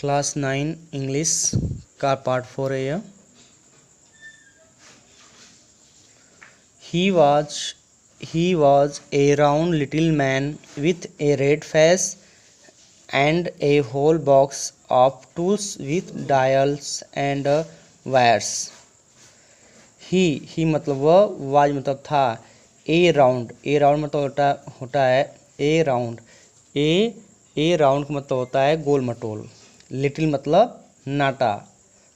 Class 9 English का part 4 है यह। He was a round little man with a red face and a whole box of tools with dials and wires. He मतलब वह, was मतलब था, a round मतलब होता है a round, a round का मतलब होता है गोल मटोल, लिटिल मतलब नाटा।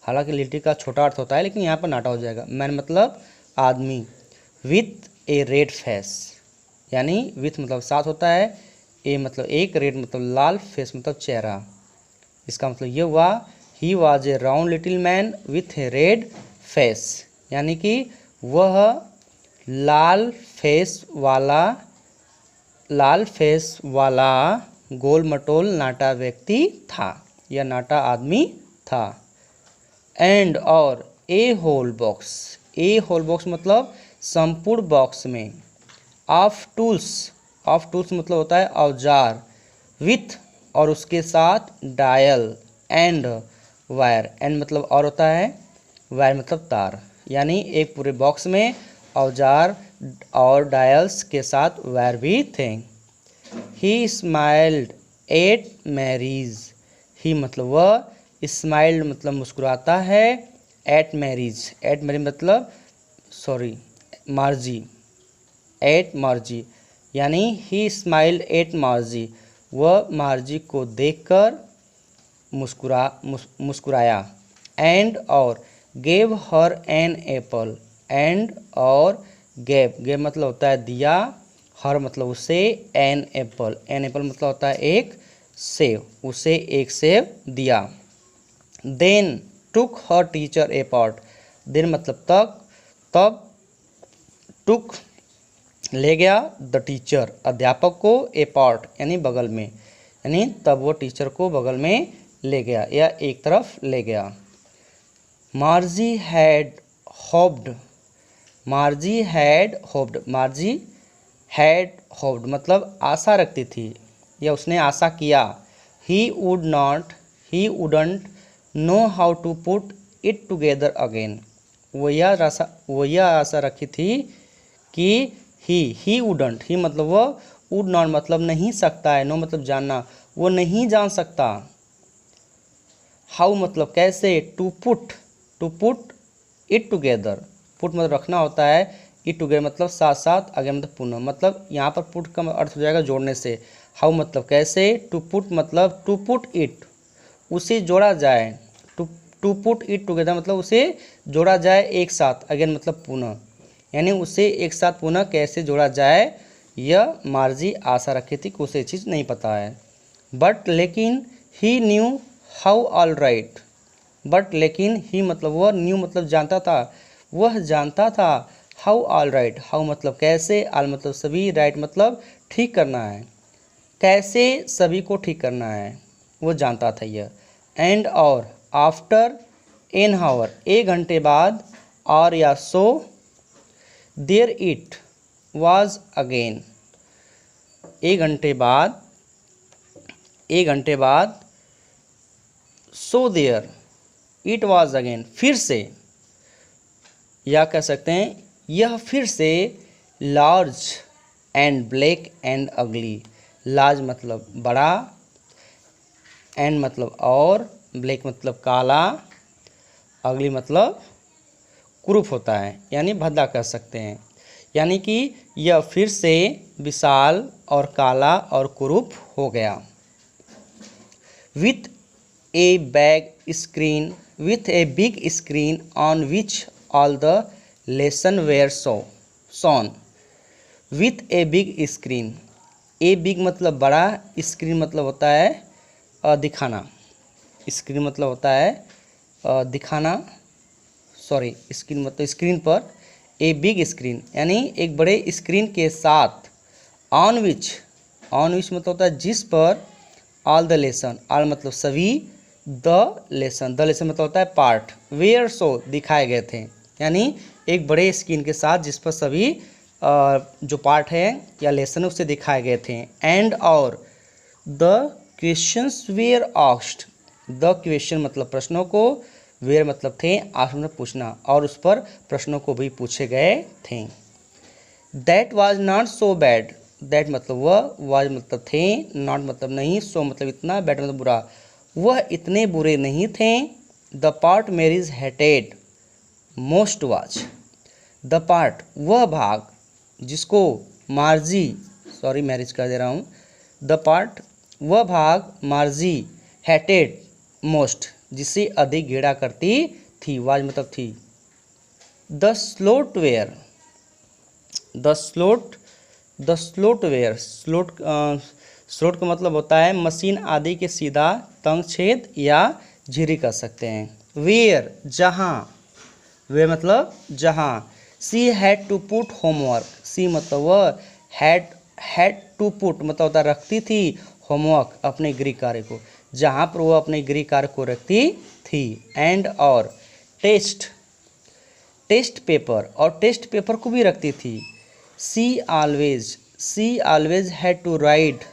हालांकि लिटिल का छोटा अर्थ होता है लेकिन यहाँ पर नाटा हो जाएगा। मैन मतलब आदमी, विथ ए रेड फेस यानी विथ मतलब साथ होता है, ए मतलब एक, रेड मतलब लाल, फेस मतलब चेहरा। इसका मतलब ये हुआ he was A round little man with A red face, यानी कि वह लाल फेस वाला गोल मटोल नाटा व्यक्ति था या नाटा आदमी था। एंड और ए होल बॉक्स मतलब संपूर्ण बॉक्स में, ऑफ टूल्स मतलब होता है औजार, विथ और उसके साथ, डायल एंड वायर, एंड मतलब और होता है, वायर मतलब तार, यानी एक पूरे बॉक्स में औजार और डायल्स के साथ वायर भी थे। ही स्माइल्ड एट मैरीज, ही मतलब वह, स्माइल्ड मतलब मुस्कुराता है, एट मैरीज मतलब मार्जी, एट मार्जी यानी ही स्माइल्ड एट मार्जी, वह मार्जी को देखकर मुस्कुराया। एंड और gave her an apple, and और गेव मतलब होता है दिया, हर मतलब उसे, एन एप्पल मतलब होता है एक सेव, उसे एक सेव दिया। देन टुक हर टीचर ए पार्ट, देन मतलब तब टुक ले गया, द टीचर अध्यापक को, ए पार्ट यानी बगल में, यानी तब वो टीचर को बगल में ले गया या एक तरफ ले गया। मार्जी हैड होप्ड मतलब आशा रखती थी या उसने आशा किया। He wouldn't know how to put it together again, वो यह आशा रखी थी कि ही वुडंट, ही मतलब वह, वुड नॉट मतलब नहीं सकता है, नो मतलब जानना, वो नहीं जान सकता। हाउ मतलब कैसे, to put it together, put मतलब रखना होता है, इट टुगेदर मतलब साथ साथ, अगेन मतलब पुनः, मतलब यहाँ पर पुट का अर्थ हो जाएगा जोड़ने से। हाउ मतलब कैसे, टू पुट मतलब टू पुट इट उसे जोड़ा जाए, टू पुट इट टुगेदर मतलब उसे जोड़ा जाए एक साथ, अगेन मतलब पुनः, यानी उसे एक साथ पुनः कैसे जोड़ा जाए, यह मार्जी आशा रखी थी कि उसे चीज़ नहीं पता है। बट लेकिन he knew how all right, but लेकिन ही मतलब वह, न्यू मतलब जानता था, वह जानता था, हाउ ऑल राइट, हाउ मतलब कैसे, ऑल मतलब सभी, राइट मतलब ठीक करना है, कैसे सभी को ठीक करना है वो जानता था यह। एंड और आफ्टर एन हावर एक घंटे बाद, और या so, there it was again एक घंटे बाद, so there it was again फिर से, या कह सकते हैं यह फिर से, large and black and ugly, large मतलब बड़ा, एंड मतलब और, ब्लैक मतलब काला, अगली मतलब कुरूप होता है यानी भद्दा कह सकते हैं, यानी कि यह फिर से विशाल और काला और कुरूप हो गया। With a big screen on which all the lesson were shown, with a big screen, a big मतलब बड़ा, स्क्रीन मतलब होता है दिखाना, स्क्रीन मतलब होता है दिखाना, स्क्रीन मतलब स्क्रीन पर, ए बिग स्क्रीन यानी एक बड़े स्क्रीन के साथ, ऑन विच मतलब होता है जिस पर, ऑल द लेसन, ऑल मतलब सभी, द लेसन मतलब होता है पार्ट, वेयर शो दिखाए गए थे, यानी एक बड़े स्क्रीन के साथ जिस पर सभी जो पार्ट है या लेसन है उसे दिखाए गए थे। एंड और the questions were asked, the question मतलब प्रश्नों को, वेयर मतलब थे, आस्क मतलब पूछना, और उस पर प्रश्नों को भी पूछे गए थे। That was not so bad, that मतलब वह, वाज मतलब थे, नॉट मतलब नहीं, सो मतलब इतना, बैड मतलब बुरा, वह इतने बुरे नहीं थे। The part marriage hated most was, the part वह भाग जिसको मार्जी, सॉरी मैरिज कर दे रहा हूँ, द पार्ट वह भाग मार्जी हेटेड मोस्ट जिसे अधिक घृणा करती थी, वाज मतलब थी। The slot were, the slot were, slot का मतलब होता है मशीन आदि के सीधा तंग छेद या झिरी कर सकते हैं। वेयर जहाँ, वेयर मतलब जहाँ। She had to put homework, she मतलब वह, हैड टू पुट मतलब होता रखती थी, होमवर्क अपने गृह कार्य को, जहाँ पर वह अपने गृह कार्य को रखती थी। एंड और टेस्ट पेपर, और टेस्ट पेपर को भी रखती थी। She always had to write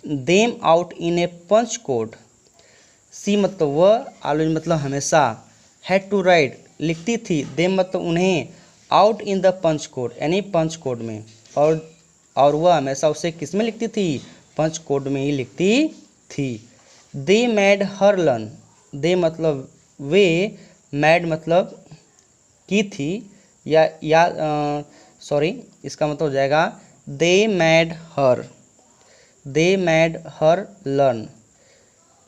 them out in a punch code, she मतलब वह, ऑलवेज मतलब हमेशा, हैड टू राइट लिखती थी, देम मतलब उन्हें, out in the punch code यानी पंच कोड में, और वह हमेशा उसे किस में लिखती थी, पंच कोड में ही लिखती थी। दे मैड हर लर्न, दे मतलब वे, मैड मतलब की थी, या सॉरी इसका मतलब हो जाएगा दे मैड हर लर्न,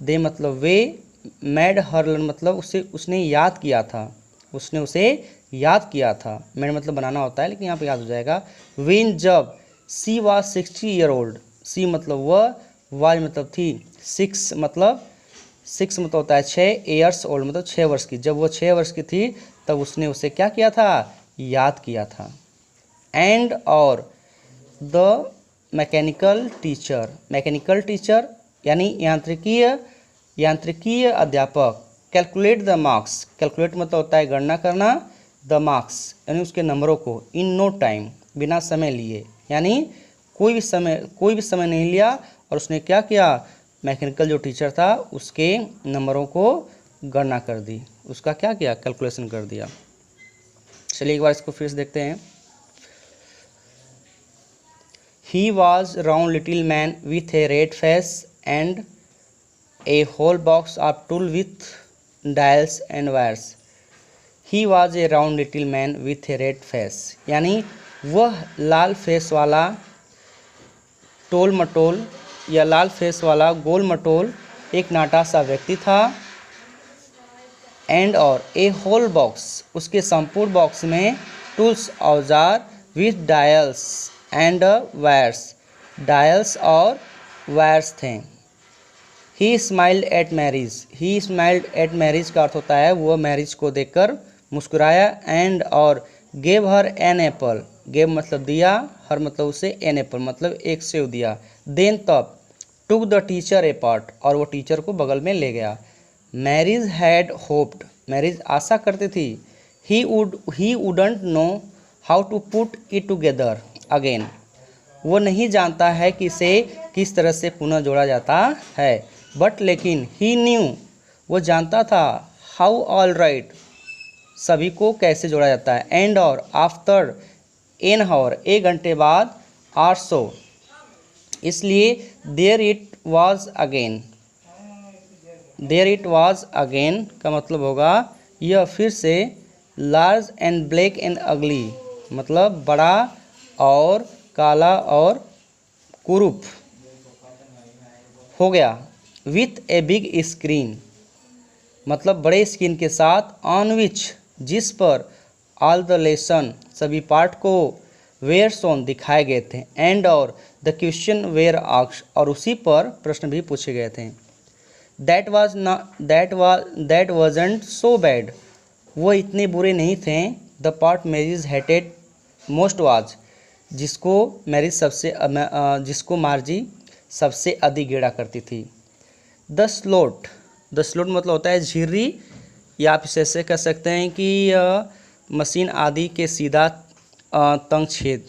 दे मतलब वे, मैड हर लर्न मतलब उसने याद किया था, उसने उसे याद किया था, मैड मतलब बनाना होता है लेकिन यहाँ पे याद हो जाएगा। वेन जब सी वाज 60 ईयर ओल्ड, सी मतलब वह, वाज मतलब थी, सिक्स मतलब होता है 6 ईयर्स ओल्ड मतलब 6 वर्ष की, जब वो 6 वर्ष की थी तब उसने उसे क्या किया था, याद किया था। एंड और द मैकेनिकल टीचर यानी यांत्रिकीय अध्यापक, कैलकुलेट द मार्क्स, कैलकुलेट मतलब होता है गणना करना, द मार्क्स यानी उसके नंबरों को, इन नो टाइम बिना समय लिए, यानी कोई भी समय नहीं लिया, और उसने क्या किया, मैकेनिकल जो टीचर था उसके नंबरों को गणना कर दी, उसका क्या किया, कैलकुलेशन कर दिया। चलिए एक बार इसको फिर से देखते हैं। He was round little man with a red face and a whole box of tools with dials and wires. He was a round little man with a red face, यानी वह लाल फेस वाला टोल मटोल या लाल face वाला गोल मटोल एक नाटा सा व्यक्ति था। एंड और ए होल बॉक्स, उसके संपूर्ण बॉक्स में टूल्स औजार, with dials and wires, dials और वायर्स थे। ही स्माइल्ड एट मैरिज का अर्थ होता है वह मैरिज को देखकर मुस्कुराया। एंड और gave her an apple, gave मतलब दिया, हर मतलब उसे, एन एप्पल मतलब एक सेव दिया। देन तब took the teacher apart, और वो टीचर को बगल में ले गया। मैरिज हैड होप्ड, मैरिज आशा करती थी, he wouldn't know how to put it together again, वो नहीं जानता है कि इसे किस तरह से पुनः जोड़ा जाता है। बट लेकिन ही न्यू, वो जानता था, हाउ ऑल राइट सभी को कैसे जोड़ा जाता है। एंड और आफ्टर एन हावर, 1 घंटे बाद, आर सो इसलिए, देयर इट वाज अगेन का मतलब होगा यह फिर से, लार्ज एंड ब्लैक एंड अगली मतलब बड़ा और काला और कुरूप हो गया। विथ ए बिग स्क्रीन मतलब बड़े स्क्रीन के साथ, ऑन विच जिस पर, ऑल द लेसन सभी पाठ को, वेयर सोन दिखाए गए थे। एंड और द क्वेश्चन वेयर आस्क्ड और उसी पर प्रश्न भी पूछे गए थे। दैट वाजंट सो बैड, वो इतने बुरे नहीं थे। The part marriage hated most was, जिसको मार्जी सबसे अधिक घृणा करती थी। द स्लोट मतलब होता है झिर्री, या आप इसे ऐसे कह सकते हैं कि मशीन आदि के सीधा तंग छेद।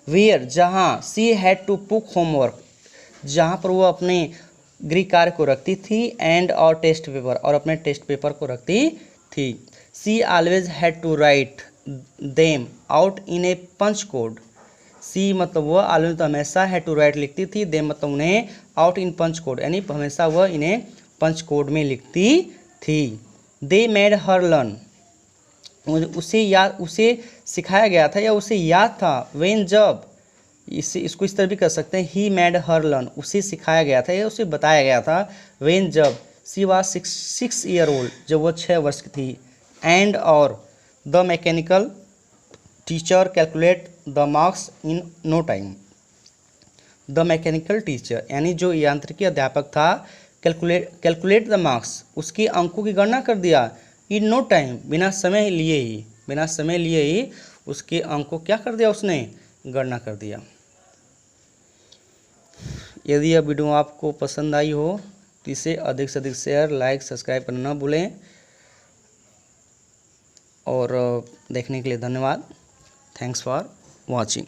वेयर जहाँ, सी हैड टू पुक होमवर्क, जहाँ पर वो अपने गृह कार्य को रखती थी एंड और टेस्ट पेपर, और अपने टेस्ट पेपर को रखती थी। She always had to write them out in a punch code. She मतलब वह ऑलवेज तो हमेशा हैड टू राइट लिखती थी, देम मतलब उन्हें, आउट इन पंच कोड यानी हमेशा वह इन्हें पंच कोड में लिखती थी। दे मेड हर लर्न, उसे सिखाया गया था या उसे याद था। वेन जब, इसको इस तरह भी कर सकते हैं, ही मेड हर लर्न, उसे सिखाया गया था या उसे बताया गया था। वेन जब सी वाज 6 ईयर ओल्ड, जब वह 6 वर्ष की थी। एंड और the mechanical teacher calculate the marks in no time. The mechanical teacher यानी जो यांत्रिकी अध्यापक था, कैलकुलेट द मार्क्स, उसके अंकों की गणना कर दिया। इन नो टाइम, बिना समय लिए ही उसके अंकों क्या कर दिया, उसने गणना कर दिया। यदि यह वीडियो आपको पसंद आई हो तो इसे अधिक से अधिक शेयर, लाइक, सब्सक्राइब करना न भूलें। और देखने के लिए धन्यवाद। Thanks for watching.